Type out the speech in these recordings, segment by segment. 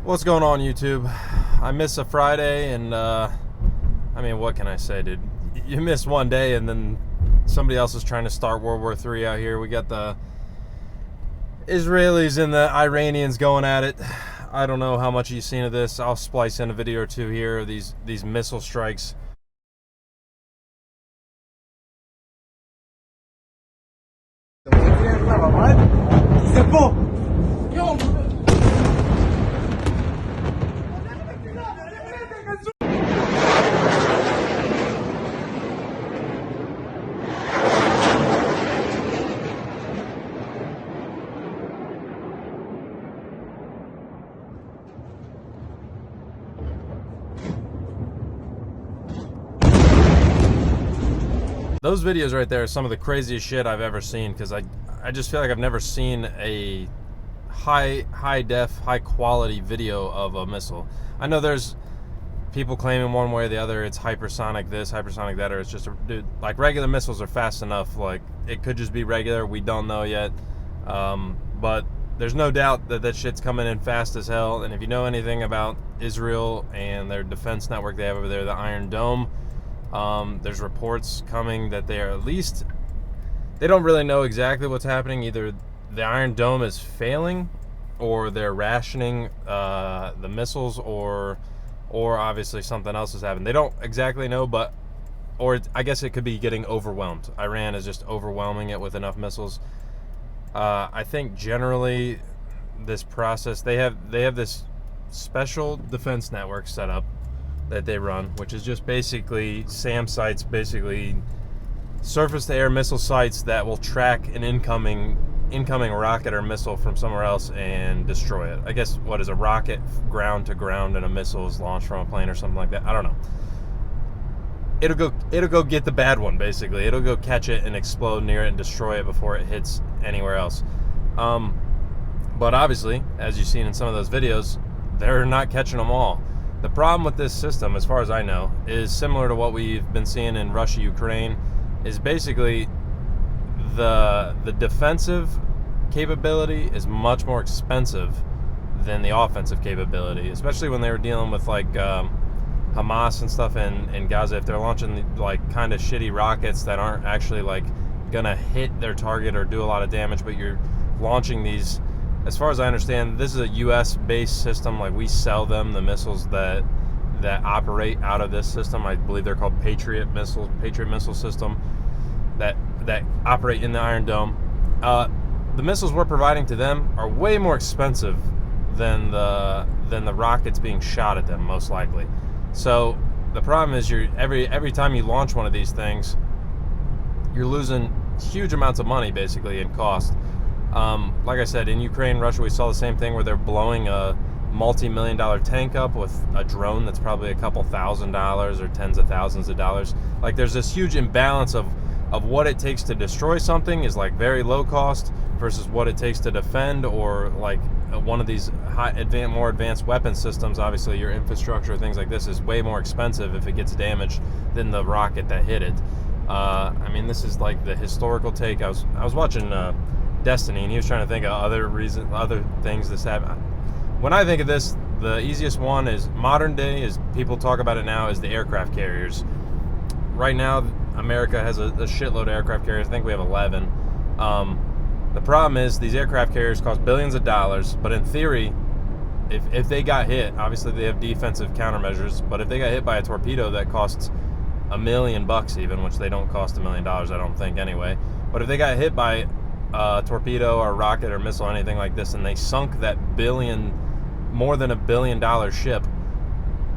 What's going on, YouTube? I miss a Friday, and I mean, what can I say, dude? You miss one day, and then somebody else is trying to start World War III out here. We got the Israelis and the Iranians going at it. I don't know how much you've seen of this. I'll splice in a video or two here of these missile strikes. Those videos right there are some of the craziest shit I've ever seen, because I just feel like I've never seen a high def, high quality video of a missile. I know there's people claiming one way or the other it's hypersonic this, hypersonic that, or it's just dude, like regular missiles are fast enough. Like, it could just be regular, we don't know yet. But there's no doubt that that shit's coming in fast as hell. And if you know anything about Israel and their defense network they have over there, the Iron Dome, there's reports coming that they are at least, they don't really know exactly what's happening. Either the Iron Dome is failing, or they're rationing the missiles, or obviously something else has happened. They don't exactly know, but, or I guess it could be getting overwhelmed. Iran is just overwhelming it with enough missiles. I think generally this process, they have this special defense network set up that they run, which is just basically SAM sites, basically surface-to-air missile sites that will track an incoming rocket or missile from somewhere else and destroy it. I guess, what is a rocket, ground to ground, and a missile is launched from a plane or something like that. I don't know. It'll go get the bad one, basically. It'll go catch it and explode near it and destroy it before it hits anywhere else. But obviously, as you've seen in some of those videos, they're not catching them all. The problem with this system, as far as I know, is similar to what we've been seeing in Russia, Ukraine, is basically the defensive capability is much more expensive than the offensive capability, especially when they were dealing with like Hamas and stuff in Gaza. If they're launching like kind of shitty rockets that aren't actually like gonna hit their target or do a lot of damage, but you're launching these, as far as I understand, this is a U.S. based system. Like, we sell them the missiles that operate out of this system. I believe they're called Patriot missile system that operate in the Iron Dome. The missiles we're providing to them are way more expensive than the rockets being shot at them, most likely. So the problem is, every time you launch one of these things, you're losing huge amounts of money basically in cost. Like I said, in Ukraine, Russia, we saw the same thing where they're blowing a multi-million-dollar tank up with a drone that's probably a couple $1,000s or tens of thousands of dollars. Like, there's this huge imbalance of what it takes to destroy something is like very low cost versus what it takes to defend, or like one of these more advanced weapon systems. Obviously, your infrastructure, things like this, is way more expensive if it gets damaged than the rocket that hit it. I mean, this is like the historical take. I was watching Destiny, and he was trying to think of other things this happened. When I think of this, the easiest one is modern day, is people talk about it now, is the aircraft carriers. Right now, America has a shitload of aircraft carriers. I think we have 11. The problem is, these aircraft carriers cost billions of dollars, but in theory, if they got hit, obviously they have defensive countermeasures, but if they got hit by a torpedo that costs $1 million even, which they don't cost $1 million, I don't think anyway, but if they got hit by a torpedo or rocket or missile, anything like this, and they sunk that more than $1 billion ship,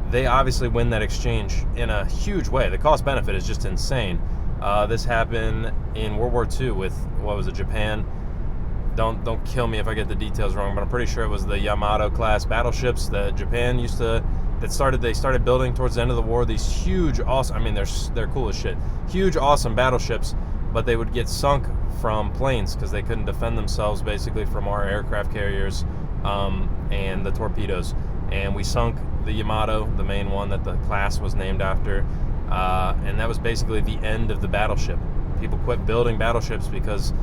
they obviously win that exchange in a huge way. The cost benefit is just insane. This happened in World War II with, what was it, Japan? Don't kill me if I get the details wrong, but I'm pretty sure it was the Yamato class battleships that Japan they started building towards the end of the war. These huge, awesome, I mean, they're cool as shit, huge, awesome battleships, but they would get sunk from planes because they couldn't defend themselves basically from our aircraft carriers and the torpedoes. And we sunk the Yamato, the main one that the class was named after, and that was basically the end of the battleship. People quit building battleships because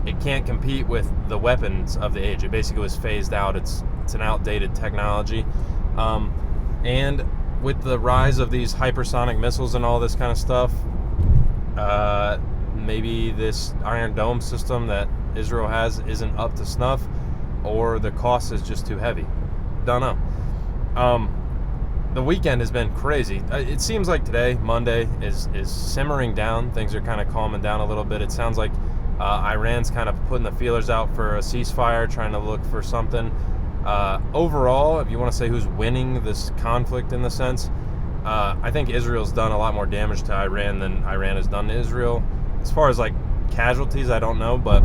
it can't compete with the weapons of the age. It basically was phased out. Its It's an outdated technology. And with the rise of these hypersonic missiles and all this kind of stuff, maybe this Iron Dome system that Israel has isn't up to snuff, or the cost is just too heavy. Don't know. The weekend has been crazy. It seems like today, Monday, is simmering down. Things are kind of calming down a little bit. It sounds like Iran's kind of putting the feelers out for a ceasefire, trying to look for something. Overall, if you want to say who's winning this conflict in the sense, I think Israel's done a lot more damage to Iran than Iran has done to Israel. As far as like casualties, I don't know, but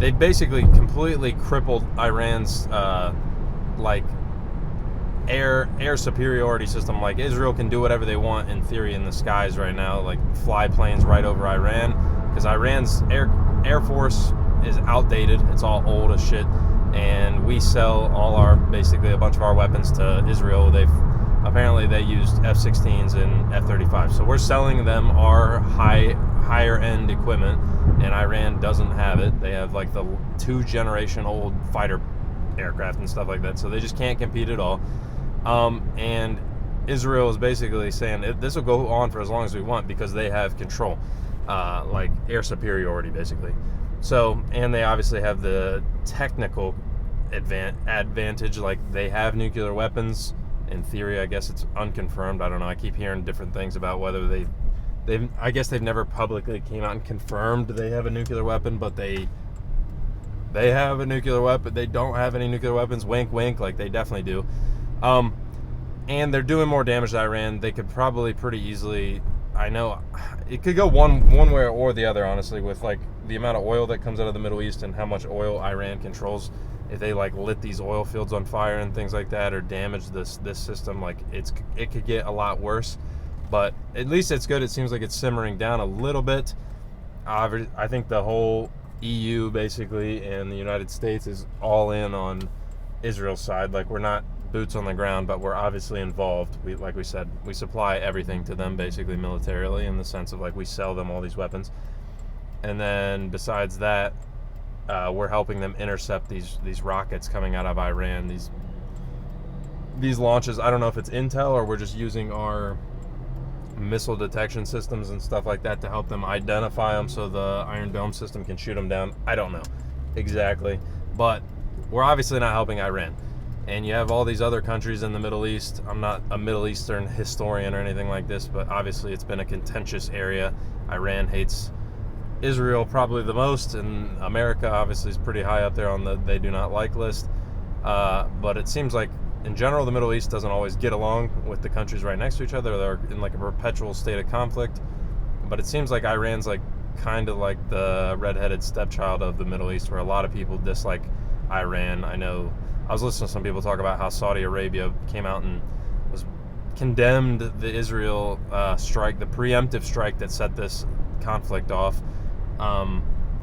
they basically completely crippled Iran's like air superiority system. Like, Israel can do whatever they want in theory in the skies right now, like fly planes right over Iran, because Iran's air force is outdated. It's all old as shit, and we sell basically a bunch of our weapons to Israel. Apparently they used F-16s and F-35, so we're selling them our higher end equipment, and Iran doesn't have it. They have like the 2-generation old fighter aircraft and stuff like that, so they just can't compete at all. And Israel is basically saying this will go on for as long as we want because they have control, like air superiority basically. So, and they obviously have the technical advantage, like they have nuclear weapons. In theory, I guess it's unconfirmed. I don't know. I keep hearing different things about whether I guess they've never publicly came out and confirmed they have a nuclear weapon, but they have a nuclear weapon. They don't have any nuclear weapons. Wink, wink. Like, they definitely do. And they're doing more damage to Iran. They could probably pretty easily. I know it could go one way or the other, honestly, with like the amount of oil that comes out of the Middle East and how much oil Iran controls. If they like lit these oil fields on fire and things like that, or damage this system, like it could get a lot worse. But at least it's good. It seems like it's simmering down a little bit. I think the whole EU basically and the United States is all in on Israel's side. Like, we're not boots on the ground, but we're obviously involved. Like we said, we supply everything to them basically militarily, in the sense of like we sell them all these weapons. And then besides that, we're helping them intercept these rockets coming out of Iran. These launches, I don't know if it's intel or we're just using our missile detection systems and stuff like that to help them identify them so the Iron Dome system can shoot them down. I don't know exactly, but we're obviously not helping Iran. And you have all these other countries in the Middle East. I'm not a Middle Eastern historian or anything like this, but obviously it's been a contentious area. Iran hates Israel probably the most, and America obviously is pretty high up there on the they do not like list. But it seems like in general the Middle East doesn't always get along with the countries right next to each other. They're in like a perpetual state of conflict. But it seems like Iran's like kind of like the redheaded stepchild of the Middle East, where a lot of people dislike Iran. I know I was listening to some people talk about how Saudi Arabia came out and condemned the Israel strike, the preemptive strike that set this conflict off.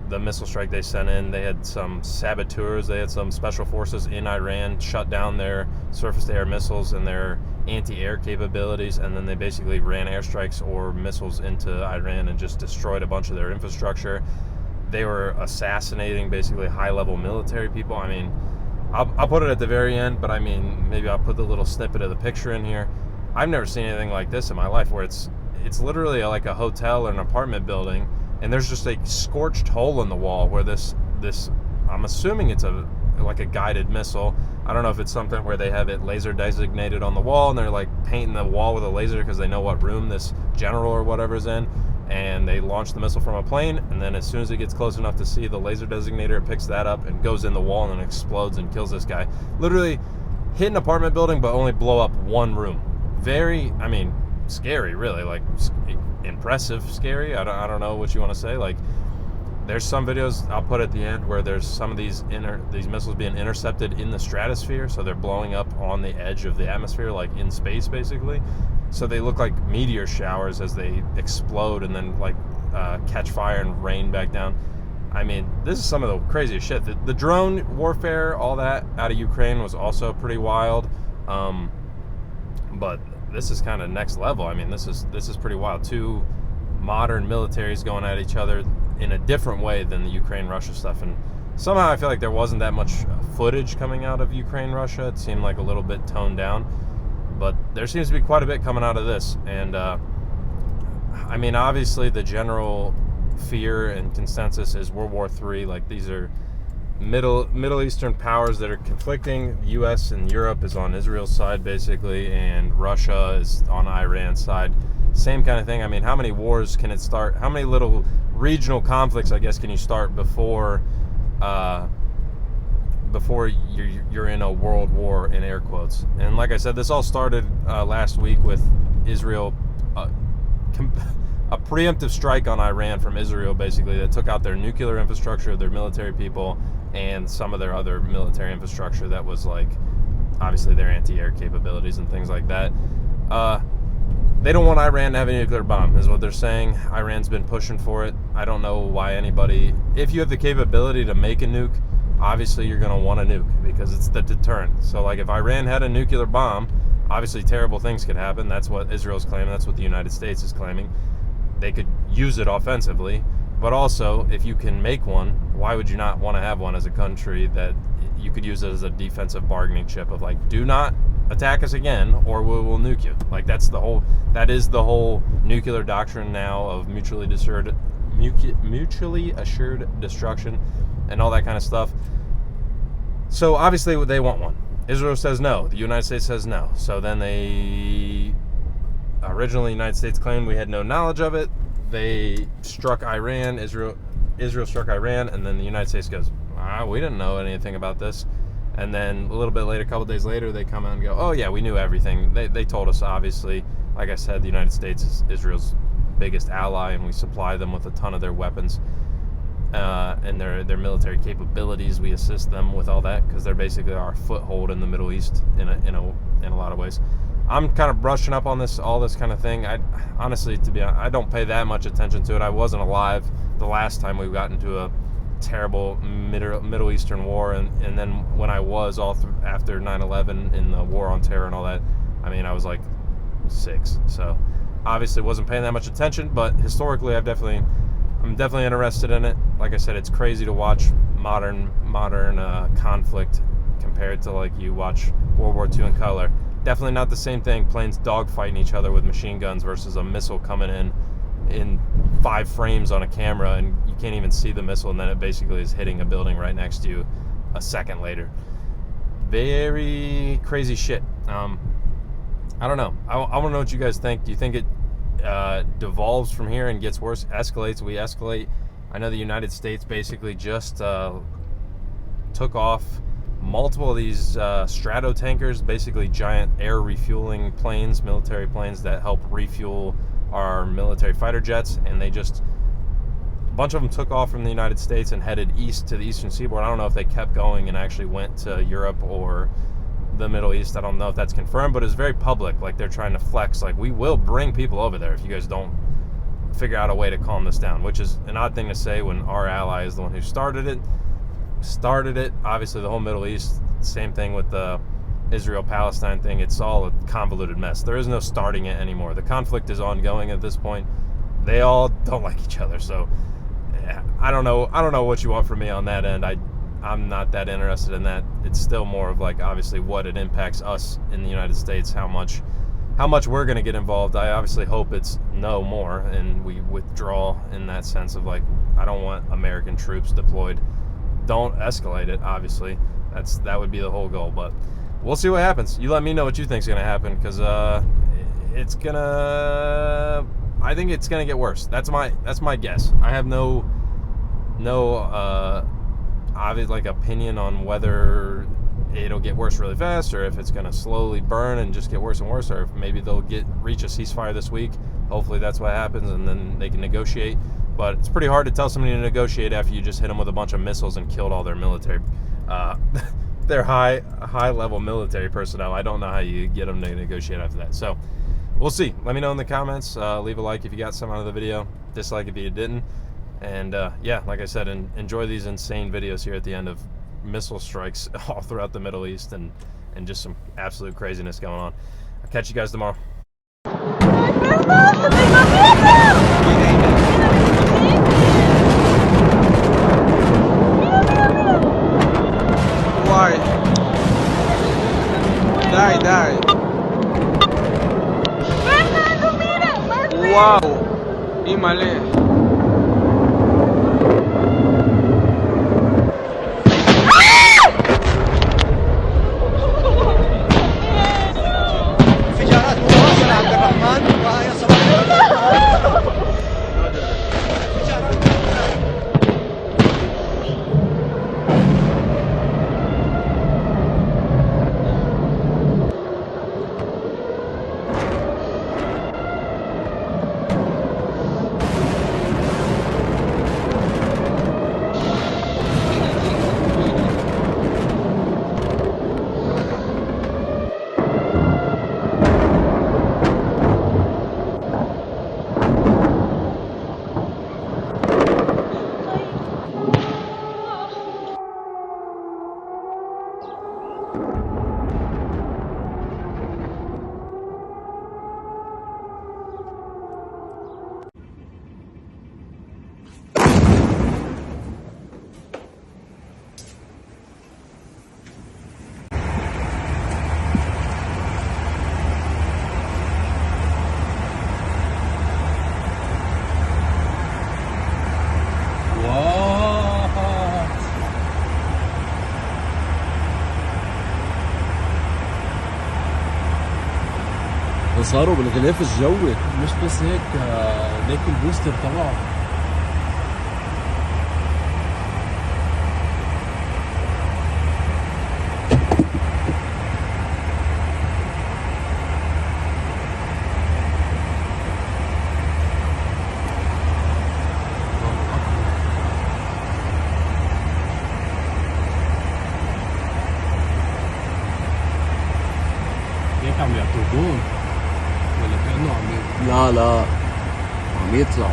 The missile strike they sent in, they had some saboteurs, they had some special forces in Iran shut down their surface-to-air missiles and their anti-air capabilities, and then they basically ran airstrikes or missiles into Iran and just destroyed a bunch of their infrastructure. They were assassinating basically high-level military people. I mean, I'll put it at the very end, but I mean, maybe I'll put the little snippet of the picture in here. I've never seen anything like this in my life, where it's literally like a hotel or an apartment building, and there's just a scorched hole in the wall where this I'm assuming it's like a guided missile. I don't know if it's something where they have it laser designated on the wall and they're like painting the wall with a laser because they know what room this general or whatever's in, and they launch the missile from a plane, and then as soon as it gets close enough to see the laser designator, it picks that up and goes in the wall and explodes and kills this guy. Literally hit an apartment building but only blow up one room. Very, I mean, scary, really. Like, impressive scary. I don't know what you want to say. Like, there's some videos I'll put at the end where there's some of these missiles being intercepted in the stratosphere, so they're blowing up on the edge of the atmosphere, like in space basically, so they look like meteor showers as they explode and then like catch fire and rain back down. I mean, this is some of the craziest shit. The drone warfare, all that out of Ukraine was also pretty wild, but this is kind of next level. I mean, this is pretty wild. Two modern militaries going at each other in a different way than the Ukraine-Russia stuff. And Somehow I feel like there wasn't that much footage coming out of Ukraine, Russia. It seemed like a little bit toned down, but there seems to be quite a bit coming out of this. And I mean, obviously the general fear and consensus is World War III. Like, these are Middle Eastern powers that are conflicting. The U.S. and Europe is on Israel's side, basically, and Russia is on Iran's side. Same kind of thing. I mean, how many wars can it start? How many little regional conflicts, I guess, can you start before you're in a world war, in air quotes? And like I said, this all started last week with Israel, a preemptive strike on Iran from Israel, basically, that took out their nuclear infrastructure, their military people, and some of their other military infrastructure that was, like, obviously their anti-air capabilities and things like that. They don't want Iran to have a nuclear bomb, is what they're saying. Iran's been pushing for it. I don't know why anybody... If you have the capability to make a nuke, obviously you're going to want a nuke, because it's the deterrent. So, like, if Iran had a nuclear bomb, obviously terrible things could happen. That's what Israel's claiming. That's what the United States is claiming. They could use it offensively. But also, if you can make one, why would you not want to have one as a country that you could use it as a defensive bargaining chip of, like, do not attack us again or we'll nuke you. Like, that is the whole nuclear doctrine now of mutually assured destruction and all that kind of stuff. So obviously they want one. Israel says no. The United States says no. So then originally the United States claimed we had no knowledge of it. They struck Iran. Israel struck Iran, and then the United States goes, we didn't know anything about this. And then a little bit later, a couple days later, they come out and go, oh yeah, we knew everything. They told us, obviously. Like I said, the United States is Israel's biggest ally, and we supply them with a ton of their weapons and their military capabilities. We assist them with all that because they're basically our foothold in the Middle East in a lot of ways. I'm kind of brushing up on all this kind of thing. I honestly, to be honest, I don't pay that much attention to it. I wasn't alive the last time we got into a terrible Middle Eastern war, and then when I was after 9/11 in the war on terror and all that, I mean, I was like 6, so obviously wasn't paying that much attention. But historically, I'm definitely interested in it. Like I said, it's crazy to watch modern conflict compared to, like, you watch World War II in color. Definitely not the same thing. Planes dogfighting each other with machine guns versus a missile coming in 5 frames on a camera, and you can't even see the missile, and then it basically is hitting a building right next to you a second later. Very crazy shit. I don't know. I want to know what you guys think. Do you think it devolves from here and gets worse, escalates? We escalate. I know the United States basically just took off multiple of these strato tankers, basically giant air refueling planes, military planes that help refuel our military fighter jets, and a bunch of them took off from the United States and headed east to the eastern seaboard. I don't know if they kept going and actually went to Europe or the Middle East. I don't know if that's confirmed, but it's very public. Like, they're trying to flex, like, we will bring people over there if you guys don't figure out a way to calm this down, which is an odd thing to say when our ally is the one who started it. Obviously, the whole Middle East, same thing with the Israel-Palestine thing. It's all a convoluted mess. There is no starting it anymore. The conflict is ongoing at this point. They all don't like each other. So I don't know what you want from me on that end. I'm not that interested in that. It's still more of, like, obviously what it impacts us in the United States, how much we're going to get involved. I obviously hope it's no more and we withdraw in that sense of, like, I don't want American troops deployed. Don't escalate it, obviously. That would be the whole goal, but we'll see what happens. You let me know what you think's going to happen, because I think it's going to get worse. That's my guess. I have no obvious, like, opinion on whether it'll get worse really fast or if it's going to slowly burn and just get worse and worse, or if maybe they'll reach a ceasefire this week. Hopefully that's what happens, and then they can negotiate. But it's pretty hard to tell somebody to negotiate after you just hit them with a bunch of missiles and killed all their military, their high-level military personnel. I don't know how you get them to negotiate after that. So we'll see. Let me know in the comments. Leave a like if you got some out of the video. Dislike if you didn't. And yeah, like I said, enjoy these insane videos here at the end of missile strikes all throughout the Middle East and just some absolute craziness going on. I'll catch you guys tomorrow. Mira, mira, mira. داعي. واو ايه ماليه. انفجارات متواصلة عبد الرحمن وهي صاروا بالغلاف الجوي. مش بس هيك، ليك البوستر تبعه. هيك عم يعطوكم ولا كأنه لا عم يطلعوا.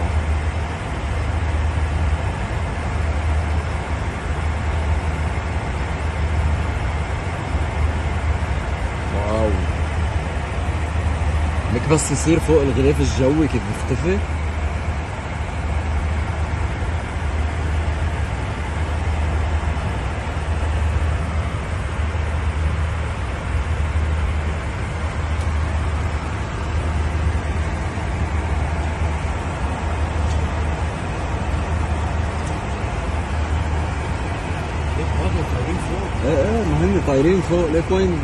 واو، لك بس يصير فوق الغلاف الجوي كيف بيختفي. ايه ما هن طايرين فوق. ليك وين